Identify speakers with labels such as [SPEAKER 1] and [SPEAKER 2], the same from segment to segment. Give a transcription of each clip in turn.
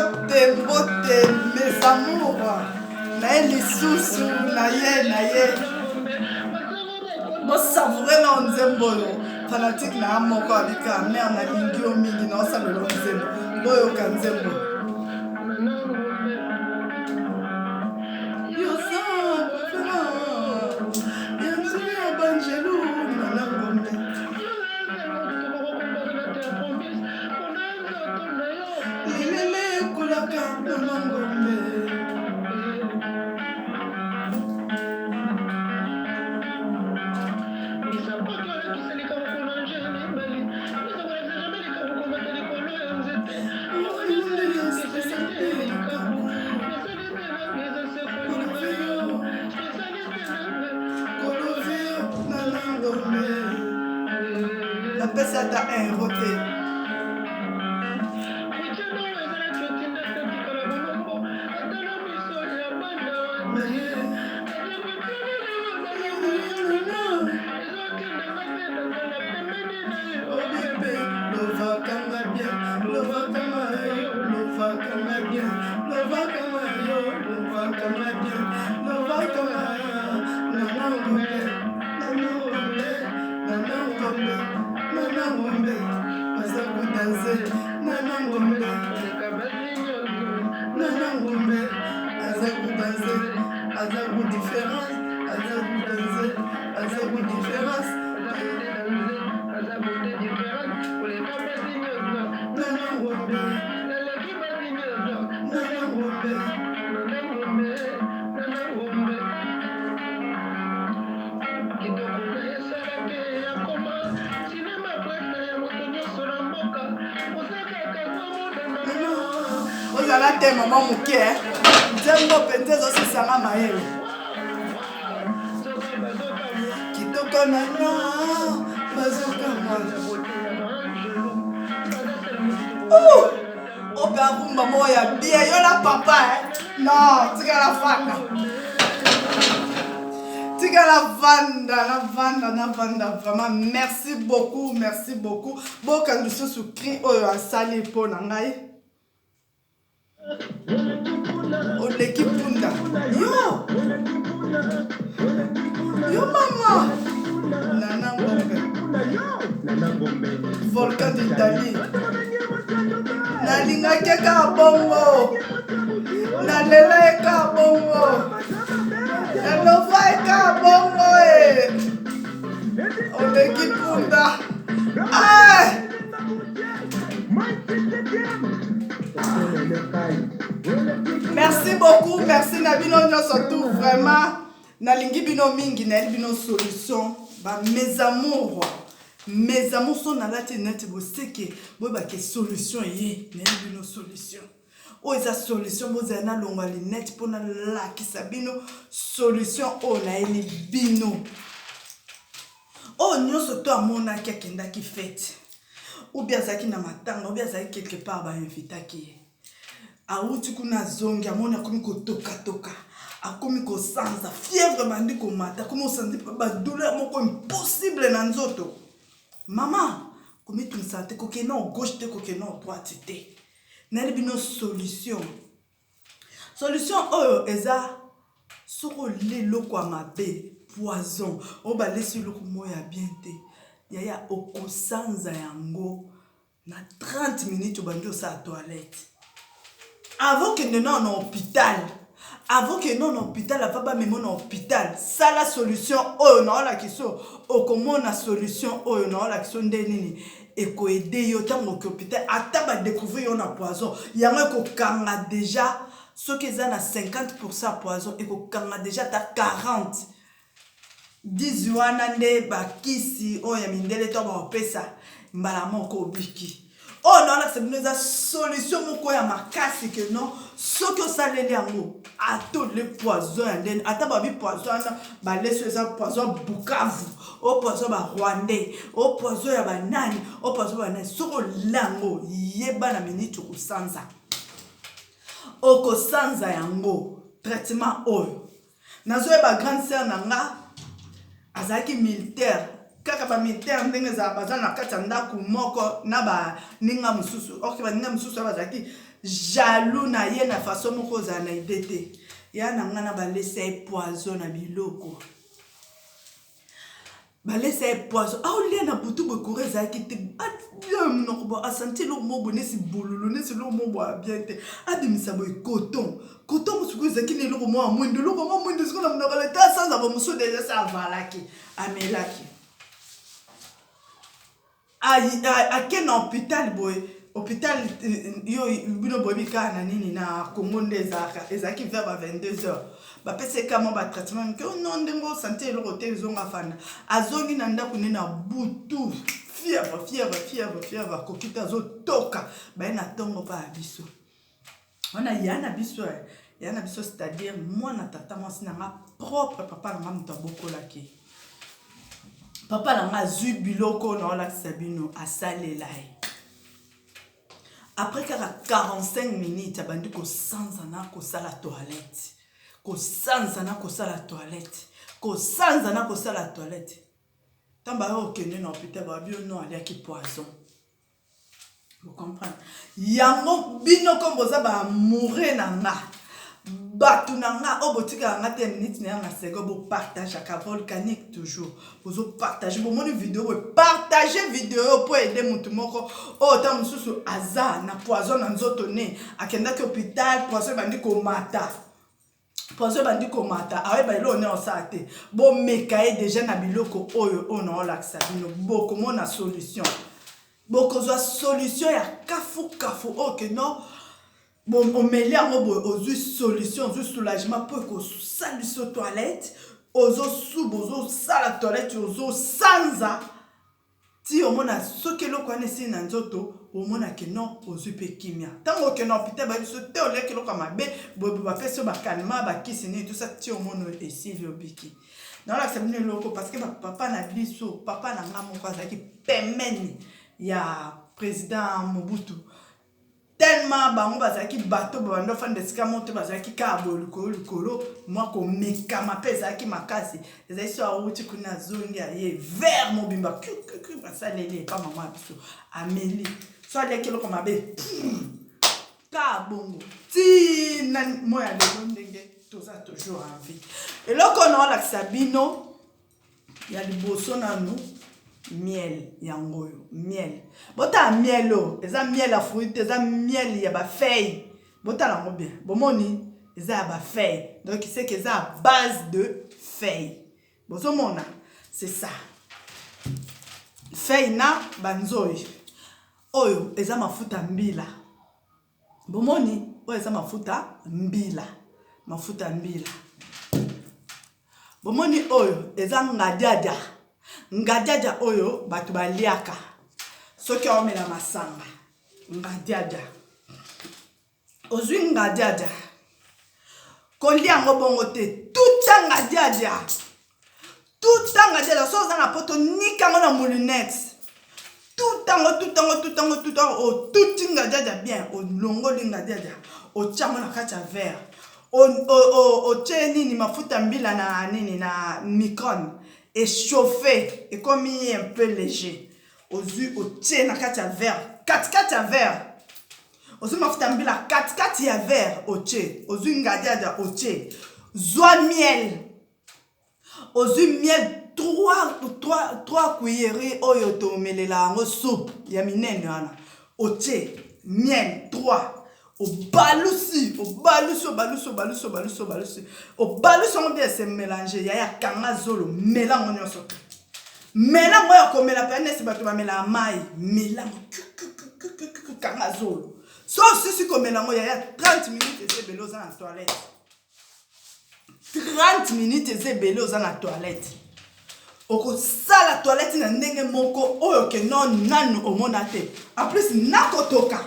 [SPEAKER 1] mbote mes amours naye lisusu naye bosavoure na nzembo oyo fanatique na moko abika mer nalingi yo mingi na osalela nzembo boyoka nzembo napesa ata invote ozala te mama moke nzembo mpenza ezosisanga mayele kitoko nano bazokanga ope arumba moko ya bie yo na papa non tikala fanda navanda vraiment merci beaucoup boka lisusu cri oyo asali mpo na ngai oleki punda yo mama nana ngombe volcan d'Italie nalingaki eka bongo nalela eka bongo nalova eka bongo oleki punda merci beaucoup merci na bino nyonso tout vraiment nalingi bino mingi nayebi bino solution ba mes amours so nalati neti boseke boyebake solution ye nayebi bino solution oyo eza solution bozala nalongwa linete mpo nalakisa bino solution oyo nayeli bino oyo nyonso to amonaki akendaki fete obi azalaki na matanga obi azalaki quelque part bainvitaki ye auti kuna zongi amoni akomi kotoka akomi kosanza fièvre bandi komata akomi osanzi badouleur moko impossible na nzoto mama komi tunisa te kokena o gauche te kokena o droite te nayeli bino solution oyo eza soko leloko ya mabe poison oyo balesi eloko moko ya bien te yaya okosanza yango na 30 minutes obandi osala toilette avant que non en hôpital ava bamemo na hôpital sala solution oyo naolakiso okomona solution oyo naolakiso nde nini ekoede yo ntango oke hôpital ata badécouvrir yo na poison yango ekokanga déjà soki eza na 50% poison ekokanga déjà ata 40 10 wana nde bakisi oyo ya mindele to baopesa mbala moko obiki oh non là c'est une solution moko ya makasi que non soki osaleli yango ato le poison ya ndeni ata babi poison na baleso eza poison Bukavu o poison ba Rwandais o poison ya banani o poison banani soko lango yeba na minute okosanza yango traitement oyo nazoyeba grande sœur nanga azalaki militaire kaka ba militaire ndenge za baza na kati ya ndako moko na ba ninga mususu ok ba ninga mususu bazaki jaloux na ye na façon moko za na idete ya na ngana ba laisser poison na biloko ba laisser poison lia na butu bo koreza ki te no bo asanti lo mo bonesi bolulu nesi lo mo bo bien te adimisa bo coton musuku ezaki ne lo mo amwendo lo mo amwendo siko na mnakala ta sans abo musu déjà ça valaki amelaki a ken hôpital boy hôpital yo bino bobi kana nini na Congo ezaki vers 22h ba pese kama ba traitement que non ndengo santé lo côté zonga fana azongi na ndako ne na butu fièvre kokita zo toka ba na tongo pa biso ona yana biso c'est-à-dire moi na tata moi sinanga propre papa na mta bokolaki papa na nga zui biloko na ola sabino asalela après 45 minutes abandi ko sanzana ko sala toilette tamba yo kende na hôpital ba bio no ali ki poison vous comprenez yango bino kombo za ba mourir na nga batu na nga obotika nga 10 minutes na nga sego bo partage ka volcanique toujours bozo partager bo moni vidéo bo partager vidéo pour aider mutu moko o ta mususu aza na poison na nzoto ne akenda ki hôpital poison bandi ko mata awe ba ilo ne osate bo mekaye déjà na biloko oyo ono olakisa bino boko mona solution boko zo solution ya kafu ok non bon on met là aux solutions aux soulagement pour que ça lui soit toilette aux sala toilette aux sanza ti o mona soki eloko wana esi na nzoto omonake non ozwi mpe kimia ntango okende hôpital babiso te oleki eloko mabe bapesi yo bakalema bakisi nini tout ça ti omona esili obiki naolakisa bino eloko parce que papa na biso papa na nga moko azalaki pemeni ya président Mobutu tellement bango bazalaki bato babando fanda esika moto bazalaki kaka bolikolo mwa komekama mpe ezalaki makasi ezalaki so awuti kuna zongi aye vert mobimba basaleli epa mama biso ameli so aliaki eloko mabe kaka bongo tina moya lelo ndenge toza toujours en vie eloko naolakisa bino ya liboso nanu miel yangoyo miel bota miel eza miel ya fruit eza miel ya ba feuille bota la mo bien bomoni eza ya ba feuille donc c'est que eza à base de feuille bozo mona c'est ça feuille na banzoi oyo eza mafuta mbila bomoni oyo eza mafuta mbila bomoni oyo eza ngadiadia oyo batu baliaka soki omela masanga ngadiadia ozwi ngadiadia kolia yango bongo te tuta ngadiadia so oza na poto nikango na moulinette tutango otuti ngadiadia bien olongoli ngadiadia otiango na kati ya verre otie nini mafuta mbila na nini na micron échauffé et comme il est un peu léger aux yeux au tien na kati ya verre kati ya verre aux yeux mafuta mbila kati ya verre au tien aux yeux ngadiada au tien zwa miel aux yeux miel 3 cuillerées oyo to melela ngo soupe ya minene wana au tien miel 3 obalusi bien se mélanger ya kanga zolo mélange nyonso mélange ya komela penesi bato bamela mai mélange kanga zolo so sisi komela ya 30 minutes ezebele oza na toilette 30 minutes ezebele oza na toilette okosala toilette na ndenge moko oyo ke non nanu omona te en plus nakotoka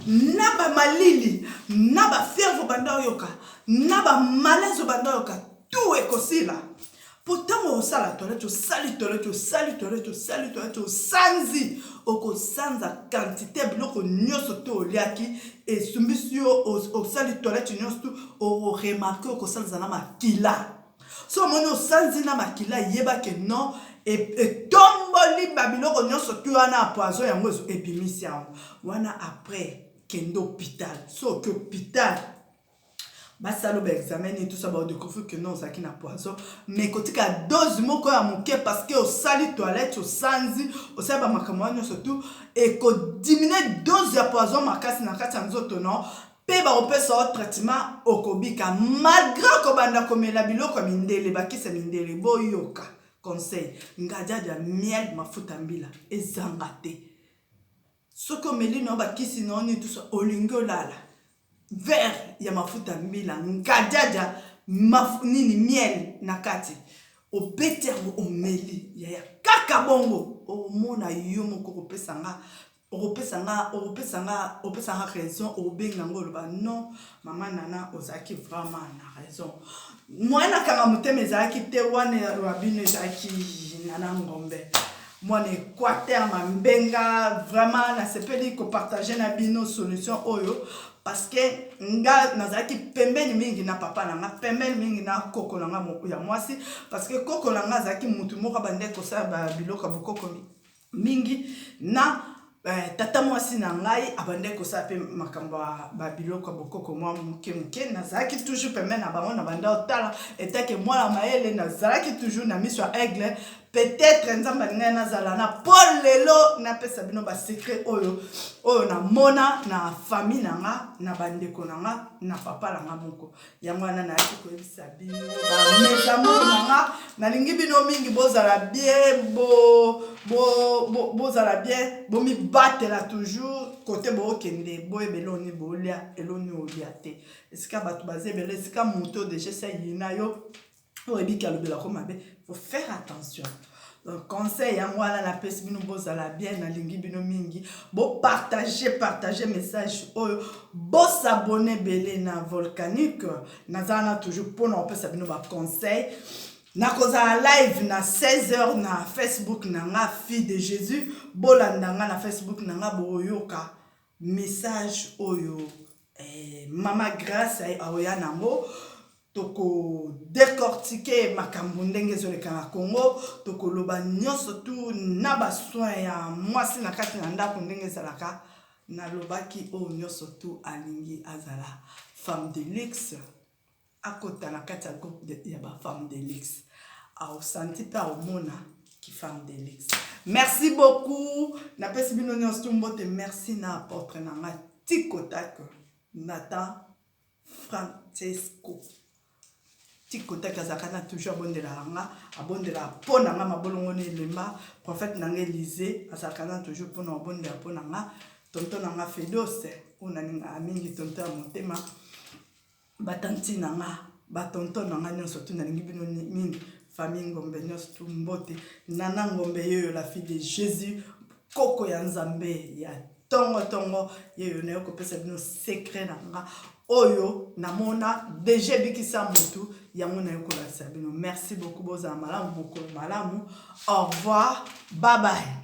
[SPEAKER 1] naba malili naba fièvre banda yoka naba malaise banda yoka tout ekosila pourtant osala toilette sanzi okosanza quantité biloko nyonso to oliaki esumbisi yo osali toilette nyonso o remarquer okosala na makila so moni osanzi na makila yeba ke non et tombe oli babiloko nyonso tu wana poison yango epimisi yango wana après kende hôpital so que hôpital basalo ba examen et tout ça ba découvrir que non ça qui na poison mais kotika dose moko ya moke parce que au sali toilette au sanzi au saba makamwa nyonso tu et ko diminuer dose ya poison makasi na kati ya nzoto non pe ba opesa au traitement okobika malgré ko banda komela biloko mindele bakisa mindele boyoka conseil ngajaja miel mafuta mbila ezanga te soko melino bakisi noni tout ça olingo lala verre ya mafuta mbila ngajaja nini miel nakati obete yango omeli ya kaka bongo omona yo moko kopesanga opesanga raison obenga ngo loba non mama nana ozaki vraiment na raison mwana kanga muteme ezalaki te wana rabino ezalaki nana ngombe mwana Équateur mambenga vraiment nasepeli kopartage na bino solution oyo parce que nga nazalaki pembeni mingi na papa nanga pembeni mingi na koko nanga ya mwasi parce que koko nanga azalaki mutu moko bande kosala biloko bokoko mingi na tata mwasi na ngai abande kosala pe makambo ba biloko bokoko mwa muke nazalaki toujours pembeni na bango na banda otala etake mwana mayele nazalaki toujours na miso ya aigle peut-être nzamba ngai nazala na Paul lelo na pesa bino ba secret oyo na mona na famille nanga na bandeko nanga na papa nanga moko yango wana na yaki koyebisa bino ba meza nanga nalingi bino mingi bozala bien bozala bien bomi batela toujours côté bokende boyebeloni bolia eloni olia te esika bato bazebele esika moto déjà ça yina yo oyebiki alobela ko mabe faut faire attention. Donc conseil à moi là la peste bino bozala bien na lingi bino mingi bo partager message bo s'abonner belé na volcanique nazana toujours pour na pesa bino ba conseil na koza live na 16h na Facebook na nga fille de Jésus bolandanga na Facebook na nga boyoka message oyo mama grâce aoya nango toko décortiquer makambo ndenge ezoleka na Congo toko loba nyonso tu na ba soin ya mwasi na kati na ndako ndenge ezalaka na lobaki o nyonso tu alingi azala femme de luxe akota na kati ya groupe ya ba femme de luxe au senti pa au mona qui femme de luxe. Merci beaucoup na pesi bino nyonso tu mbote merci na apôtre na nga Tikotak Nathan Francesco Tikotak azakana toujours abondela nga abondela pona nga mabolongo ne lemba prophète nanga Élisée azakana toujours pona abondela pona nga tonton nanga Fedose ona ninga mingi tonton motema batanti nanga batonton nanga nyonso tu na lingi bino mingi famille ngombe nyonso tu mbote nana ngombe yoyo la fille de Jésus koko ya nzambe ya tongo yeyo na yoko pesa bino secret nanga oyo namona déjà bikisa mutu yango na yoko la sabino. Merci beaucoup boza malamu beaucoup malamu. Au revoir, bye bye.